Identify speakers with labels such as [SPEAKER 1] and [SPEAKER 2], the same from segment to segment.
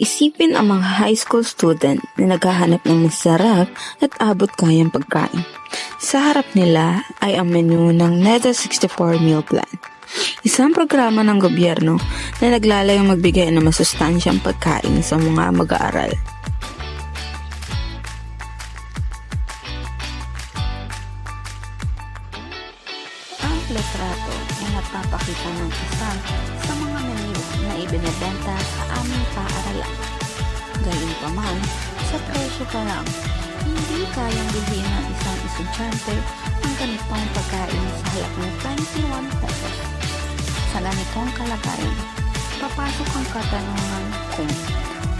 [SPEAKER 1] Isipin ang mga high school student na naghahanap ng masarap at abot kayang pagkain. Sa harap nila ay ang menu ng NEDA 64 Meal Plan. Isang programa ng gobyerno na naglalayong magbigay ng masustansyang pagkain sa mga mag-aaral. Ang litrato ay nagpapakita ng isa sa mga menu na ibinebenta sa aming paaralan. Gayunpaman, sa presyo pa lang, hindi kayang bilhin ng isang estudyante ang ganitong pagkain sa halap ng 21 pesos. Sa ganitong kalagayan, papasok ang katanungan kung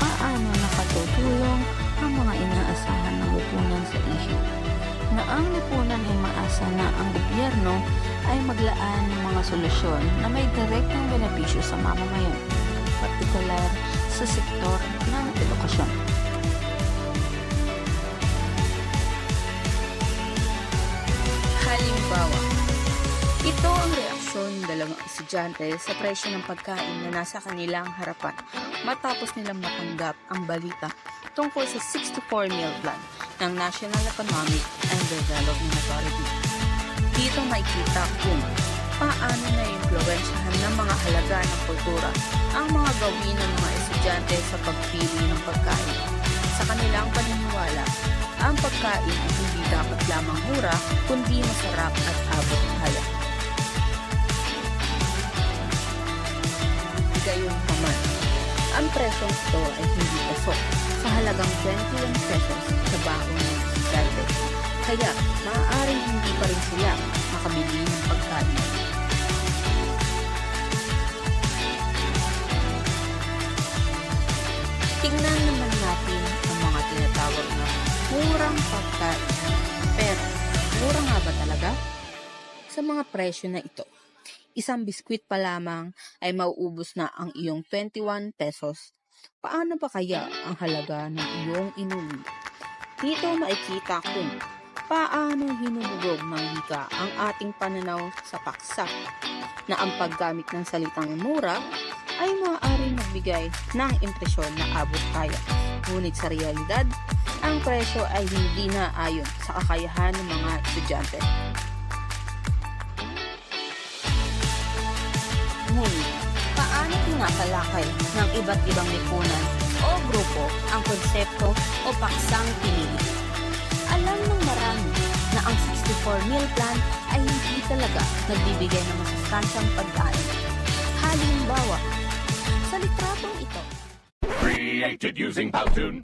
[SPEAKER 1] paano nakatutulong ang mga inaasahan ng lipunan sa issue. Na ang lipunan ay maasa na ang gobyerno ay maglaan ng mga solusyon na may direktang benepisyo sa mamamayan, partikular sa sektor ng edukasyon.
[SPEAKER 2] Halimbawa, ito ang reaksyon ng dalawang estudyante sa presyo ng pagkain na nasa kanilang harapan matapos nilang matanggap ang balita tungkol sa 64 Meal Plan ng National Economic and Development Authority. Dito makikita kung paano na-impluwensyahan ng mga halaga ng kultura ang mga gawin ng mga estudyante sa pagpili ng pagkain. Sa kanilang paniniwala, ang pagkain ay hindi dapat lamang mura, kundi masarap at abot kaya. Gayunpaman, ang presyong ito ay hindi pasok sa halagang 21 pesos sa bakong ng estudyante. Kaya, maaaring hindi pa rin sila makabili ng pagkain. Tingnan naman natin ang mga tinatawag na murang pagkain. Pero, mura nga ba talaga? Sa mga presyo na ito, isang biskwit pa lamang ay mauubos na ang iyong 21 pesos. Paano ba kaya ang halaga ng iyong inuwi? Dito makikita kung paano hinubugog ng wika ang ating pananaw sa paksa na ang paggamit ng salitang mura ay maaaring magbigay ng impresyon na abot kaya. Ngunit sa realidad, ang presyo ay hindi na ayon sa kakayahan ng mga estudyante. Ngunit, paano tinatalakay ng iba't ibang lipunan o grupo ang konsepto o paksang pinili? Alam ng marami na ang 64 Meal Plan ay hindi talaga nagbibigay ng masustansyang pagkain. Halimbawa, sa litratong ito,
[SPEAKER 3] Created using Powtoon.